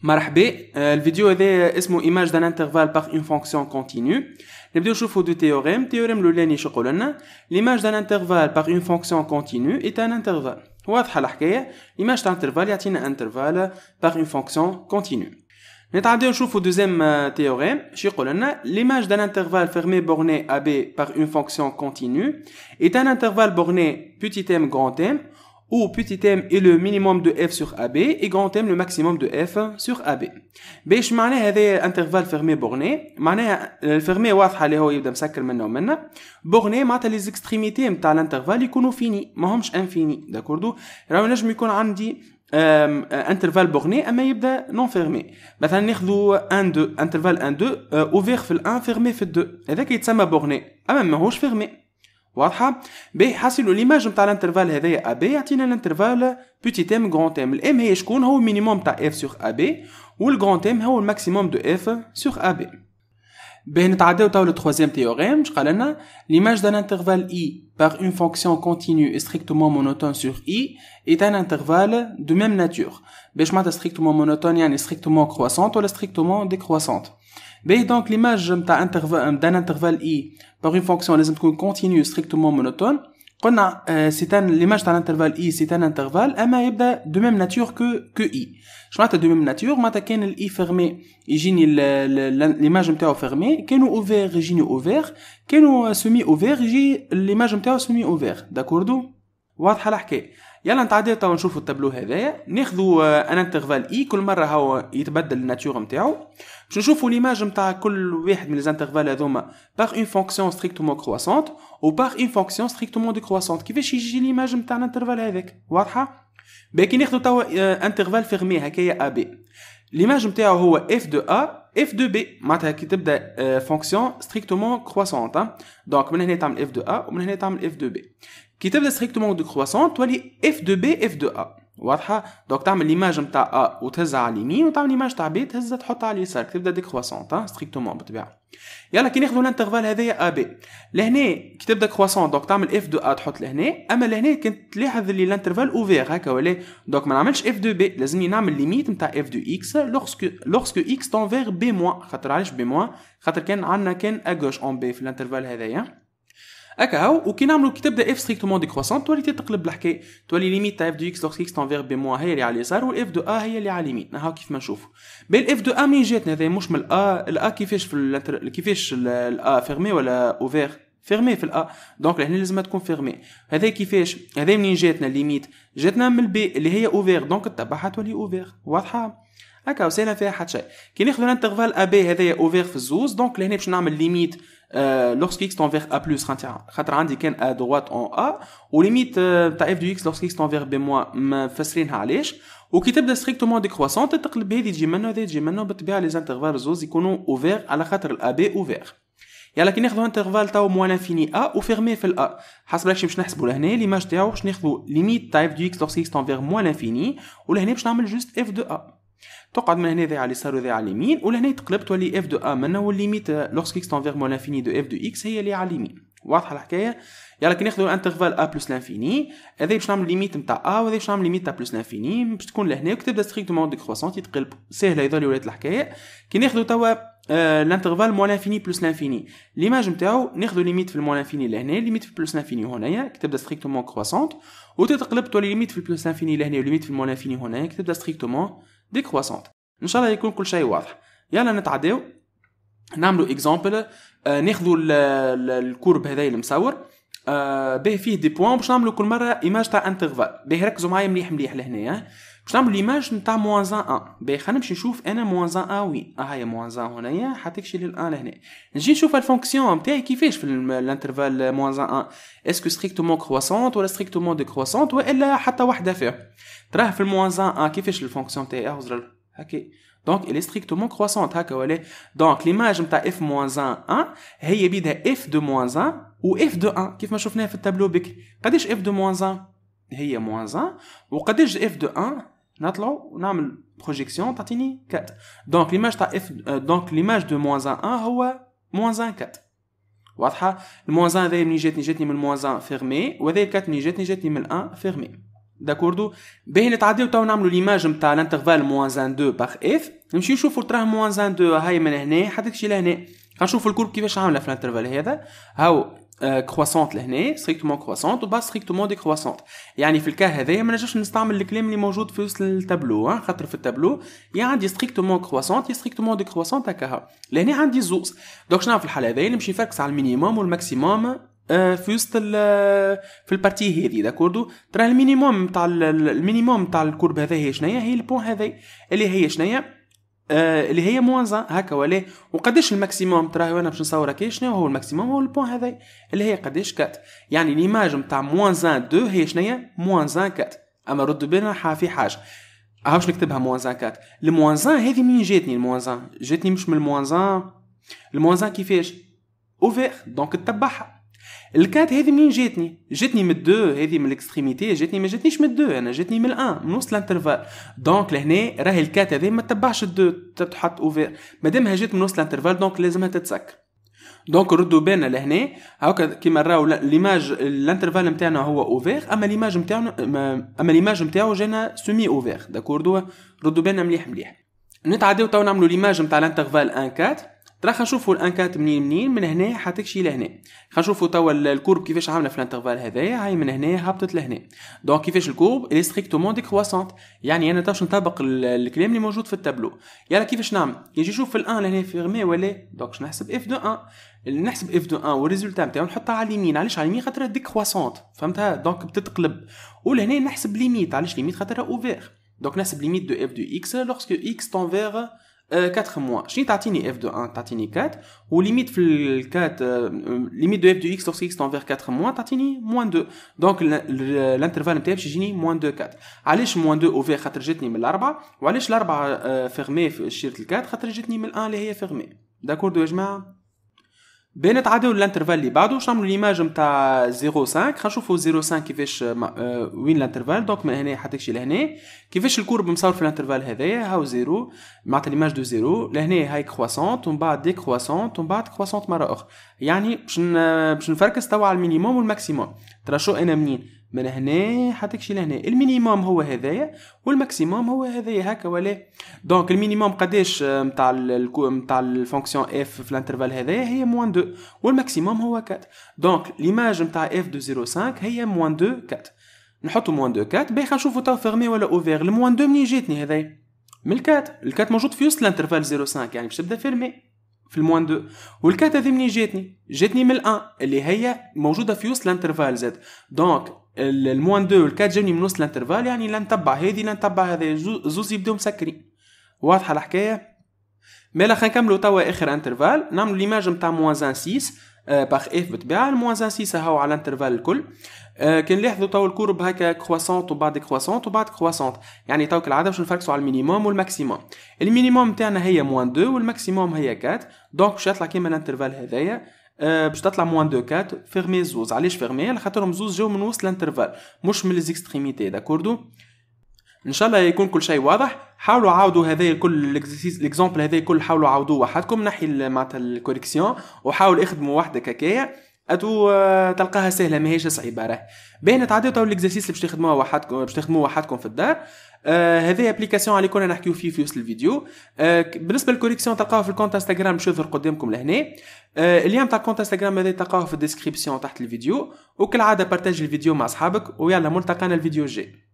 مرحبا. الفيديو هذا اسمه image d'un intervalle par une fonction continue. نبداو نشوفوا دو تيوريم. التيوريم الاولاني شو يقول لنا؟ l'image d'un intervalle par une fonction continue est un intervalle. واضحه الحكايه. l'image d'un intervalle يعطينا intervalle par une fonction continue. نتعداو نشوفوا دوزيام تيوريم. شو يقول لنا؟ l'image d'un intervalle fermé borné AB par une fonction continue est un intervalle borné petit m grand M où petit m est le minimum de f sur AB et grand M le maximum de f sur AB. باش معناها هذا انترفال فيرمي بورني، معناها الفيرمي واضحه اللي هو يبدا مسكر منه ومنه. بورني معناتها لي زيكستريميتي نتاع الانترفال يكونوا فيني، ماهمش انفيني، داكوردو. راهو نجم يكون عندي انترفال بورني اما يبدا نون فيرمي. مثلا ناخذوا 1 2 انترفال 1 2 اوفير في ال1 فيرمي في ال2، هذاك يتسمى بورني اما ماهوش فيرمي. واضحه؟ باهي حاسيلو ليماج نتاع الانترفال هذايا ابي يعطينا الانترفال بوتي ام غران ام. الام هي شكون؟ هو المينيموم تاع اف سور ابي والغران ام هو الماكسيموم دو اف سور ابي. باهي نتعداو تو لو troisième تيوريم. اش قال لنا؟ l'image d'un intervalle i par une fonction continue et strictement monotone sur i est un intervalle de même nature. باش معناتها strictement monotone يعني strictement croissante ولا strictement décroissante. باهي دونك l'image نتاع d'un intervalle i par une fonction لازم تكون continue strictement monotone. قلنا c'est un l'image تاع l'intervalle i c'est un intervalle اما يبدا de même nature que i. اش معناتها de même nature؟ معناتها كان ال i fermé يجيني l'image نتاعو fermé، كانوا ouvert يجيني ouvert، كانوا semi ouvert يجي l'image نتاعو semi ouvert. داكوردو؟ واضحه الحكايه. يلا نتعداو تو نشوفوا التابلو هذايا. ناخذوا ان انترفال اي، كل مره هو يتبدل الناتور نتاعو. باش نشوفوا ليماج نتاع كل واحد من لي انترفال هذوما باغ اون فونكسيون ستريكتومون كرواسونت و باغ اون فونكسيون ستريكتومون ديكرواسونت. كيفاش يجي ليماج نتاع الانترفال هذاك؟ واضحه؟ باكي ناخذوا توا انترفال فيرمي هكايا ا بي. ليماج نتاعو هو اف دو ا اف دو بي، معناتها كي تبدا فونكسيون ستريكتومون كرواسونت. دونك من هنا تعمل اف دو ا ومن هنا تعمل اف دو بي. كي تبدا ستريكتومون دو كرواسونت تولي اف دو بي اف دو ا. واضحه؟ دونك تعمل ليماج نتاع ا وتهزها على اليمين وتعمل ليماج تاع بي تهزها تحطها على اليسار، تبدا ديكرواسونت ستريكتومون بالطبيعه. يلا كي ناخذوا الانترفال هذايا ا بي لهنا كي تبدا كرواسونت دونك تعمل اف دو ا تحط لهنا، اما لهنا كنت تلاحظ اللي الانترفال اوفير هكا ولا دونك ما نعملش اف دو بي، لازمني نعمل ليميت نتاع اف دو اكس لورسك اكس تنفير بي موان. خاطر علاش بي موان؟ خاطر كان عندنا كان اغوش اون بي في الانترفال هذايا هكا هاو. وكي نعملوا كي تبدا اف ستريكتومون ديكروسونت تولي تقلب الحكايه، تولي ليميت تاع اف دو اكس لوغ اكس تنفير بي موان هي اللي على اليسار والاف دو ا هي اللي على اليمين. هاو كيف ما نشوفوا. بالاف دو ا منين جاتنا؟ هذا مش من الا كيفاش في كيفاش الا فيرمي ولا اوفير؟ فيرمي في الا، دونك هنا لازم تكون فيرمي. هذا كيفاش؟ هذا منين جاتنا ليميت؟ جاتنا من البي اللي هي اوفير، دونك تبعها تولي اوفير. واضحه؟ هكا وسينا فيها حتى شيء. كي ناخذ الانترفال ا بي هذايا اوفير في الزوز، دونك لهنا باش نعمل ليميت lorsque x tend vers a plus خاطر عندي كان a droite en a، وليميت تاع f du x lorsque x tend vers b moins مفسرينها علاش. وكي تبدا ستريكتومون ديكروسونت تقلب هذه تجي منه وهذه تجي منه، بالطبيعه لي انترفال زوز يكونوا اوفير على خاطر الا بي اوفير. يلا كي ناخذوا انترفال تاو موان انفيني ا وفيرمي في الا، حسب هادشي باش نحسبوا لهنا ليماج تاعو باش ناخذوا ليميت تاع f du x lorsque x tend vers moins l'infini، ولهنا باش نعمل جوست f de a. تقعد من هنا ذي على اليسار وذي على اليمين، ولهنا يتقلب تولي اف دو ا منه، والليميت لورسك اكس تنفير مون لانفيني دو اف دو اكس هي اللي على اليمين. واضحه الحكايه؟ يلا كي ناخذوا الانترفال ا بلس لانفيني، هذا باش نعمل ليميت نتاع ا وهذا باش نعمل ليميت تاع بلس لانفيني باش تكون لهنا وكتبدا ستريكتومون ديكروسونت يتقلب. سهله يظل ولات الحكايه. كي ناخذوا توا الانترفال مون لانفيني بلس لانفيني، ليماج نتاعو ناخذوا ليميت في المون لانفيني لهنا، ليميت في بلس لانفيني هنايا كتبدا ستريكتومون كروسونت، وتتقلب تولي ليميت في البلس لانفيني لهنا وليميت في المون لانفيني هنايا كتبدا ستريكتومون ديكروسونت. ان شاء الله يكون كل شيء واضح. يلا نتعداو نعملوا اكزامبل. ناخذوا الكورب هذا المصور به فيه دي بوين باش نعملوا كل مره ايماج تاع انترفال. به ركزوا معايا مليح مليح لهنا باش نعملوا ايماج نتاع موان 1. به خلينا نمشي نشوف انا موان 1 وين هي موان 1 هنايا حتكشي للان لهنا. نجي نشوف الفونكسيون نتاعي كيفاش في الانترفال موان 1. اسكو ستريكتومون كرواسونت ولا ستريكتومون ديكرواسونت ولا حتى وحده فيها؟ تراه في الموان 1 كيفاش الفونكسيون تاعي هزر هكا، دونك elle est strictement croissante هكا ولا. دونك ليماج نتاع f moins 1 هي بيدها f de moins 1 و f de 1 كيف ما شفناها في التابلو بك. قداش f de moins 1 هي moins 1 وقداش f de 1 نطلعوا ونعمل بروجيكسيون تعطيني 4. دونك ليماج تاع f دونك ليماج de moins 1 هو moins 1 4. واضحه؟ الموان 1 هذا منين جاتني من moins 1 فيرمي، وهذا 4 منين جاتني من 1 فيرمي. داكوردو. باهي نتعداو تو نعملوا ليماج نتاع الانترفال موان 2 باغ اف. نمشيو نشوفوا تراه موان 2 هاي من هنا حتى تمشي لهنا. نشوفوا الكورب كيفاش عامله في الانترفال هذا. هاو كرواسونت لهنا ستريكتومون كرواسونت وبا ستريكتومون ديكرواسونت. يعني في الكا هذايا ما نجمش نستعمل الكلام اللي موجود في وسط التابلو خاطر في التابلو يا عندي ستريكتومون كرواسونت يا ستريكتومون ديكرواسونت هكاها. لهنا عندي زوز. دونك شنو في الحاله هذايا نمشي نفركس على المينيموم والماكسيموم في وسط في البارتي هذه داكوردو. ترى المينيموم تاع الكورب هذا هي شنيا هي البوين هذا اللي هي شنيا اللي هي موان 1 هكا ولا. وقداش الماكسيموم ترى وانا باش نصور كي شنو هو الماكسيموم هو البوين هذا اللي هي قداش كات. يعني ليماج نتاع موان 2 هي شنيا موان 1 كات. اما ردوا بالنا في حاجه باش نكتبها موان 1 كات. الموان 1 هذه منين جاتني؟ الموان 1 جاتني مش من الموان 1. الموان 1 كيفاش اوفير دونك تتبعها. الكات هذه منين جاتني؟ جاتني من الدو هذه من الاكستريميتي جاتني ما جاتنيش من الدو انا جاتني من الان من وسط الانترفال. دونك لهنا راهي الكات هذه ما تتبعش الدو تتحط اوفير مادامها جات من وسط الانترفال دونك لازمها تتسكر. دونك ردوا بالنا لهنا هاكا كيما راهو ليماج الانترفال نتاعنا هو اوفير اما ليماج نتاعو جانا سومي اوفير داكوردو. ردوا بالنا مليح. نتعداو تو نعملوا ليماج نتاع الانترفال 1 4. ترى خلينا نشوفوا الان كات منين من هنا حتكشي لهنا. خلينا نشوفوا توا الكورب كيفاش عامله في الانترفال هذايا. هاي من هنا هبطت لهنا. دونك كيفاش الكورب اللي ستريكتومون ديكرواسونت. يعني انا تاش نطبق الكلام اللي موجود في التابلو. يلا كيفاش نعمل؟ يجي نشوف في الان لهنا فيرمي ولا دونك باش نحسب اف دو 1 نحسب اف دو 1 والريزولتا نتاعو نحطها على اليمين. علاش على اليمين؟ خاطر ديكرواسونت فهمتها دونك بتتقلب. ولهنا نحسب ليميت. علاش ليميت؟ خاطر اوفير دونك نحسب ليميت دو اف دو اكس لورسك اكس تون فيغ 4 موان. شنو تعطيني اف دو 1 تعطيني 4 وليميت في الكات ليميت دو اف دو اكس لورسك اكس تون فيغ 4 موان تعطيني موان 2. دونك الانترفال نتاعي باش يجيني موان 2 4. علاش موان 2 اوفير؟ خاطر جاتني من الاربعه. وعلاش الاربعه فيرمي في شيره الكات؟ خاطر جاتني من الان اللي هي فيرمي. داكوردو يا جماعه. بين نتعداو الانترفال اللي بعده باش نعملوا ليماج نتاع 0 5. خلينا نشوفوا 0 5 كيفاش وين الانترفال. دونك من هنا حتمشي لهنا كيفاش الكورب مصور في الانترفال هذايا. هاو 0 معناتها ليماج دو 0 لهنا هاي كرواسونت ومن بعد ديكرواسونت ومن بعد كرواسونت مره اخرى. يعني باش نفركس توا على المينيموم والماكسيموم. ترى شو انا منين من هنا حتكشي لهنا. المينيموم هو هذايا والماكسيموم هو هذايا هكا ولا. دونك المينيموم قداش نتاع الفونكسيون اف في الانترفال هذايا هي موان 2 والماكسيموم هو 4. دونك ليماج نتاع اف دو 0 5 هي موان 2 4. نحطوا موان 2 4. باهي نشوفوا تو فيرمي ولا اوفير. الموان 2 منين جاتني هذايا؟ من الكات موجود في وسط الانترفال 0 5 يعني باش تبدا فيرمي في الموان 2. والكات هذه منين جاتني من الان اللي هي موجوده في وسط الانترفال زاد. دونك الموان 2 والكات جاوني من وسط الانترفال يعني لا نتبع هذه لا نتبع هذه زوز يبداو مسكرين. واضحه الحكايه؟ مالا خلينا نكملوا توا اخر انترفال. نعملوا ليماج نتاع موان 6 باغ اف بالطبيعه. الموان 6 هاو على الانترفال الكل. كان لاحظوا تو الكورب هكا كرواسونت وبعد كرواسونت وبعد كرواسونت. يعني تو كالعاده باش نفركسوا على المينيموم والماكسيموم. المينيموم تاعنا هي موان 2 والماكسيموم هي 4. دونك باش يطلع كيما الانترفال هذايا باش تطلع موان 2 4 فيرمي زوز. علاش فيرمي؟ على خاطرهم زوز جاو من وسط الانترفال مش من ليزيكستريميتي. داكوردو ان شاء الله يكون كل شيء واضح. حاولوا عاودوا هذا كل الاكزامبل هذا كل حاولوا عاودوه وحدكم نحي معناتها الكوريكسيون وحاولوا اخدموا وحدك هكايا اتو تلقاها سهله ماهيش صعيبه. راه باين تعديو تو الاكزرسيس اللي باش تخدموه وحدكم في الدار. هذه ابليكاسيون اللي كنا نحكيو فيه في وسط الفيديو. بالنسبه للكوريكسيون تلقاوها في الكونت انستغرام باش يظهر قدامكم لهنا. اللين تاع الكونت انستغرام هذا تلقاوه في الديسكريبسيون تحت الفيديو. وكالعاده بارتاج الفيديو مع اصحابك ويلا ملتقانا الفيديو الجاي.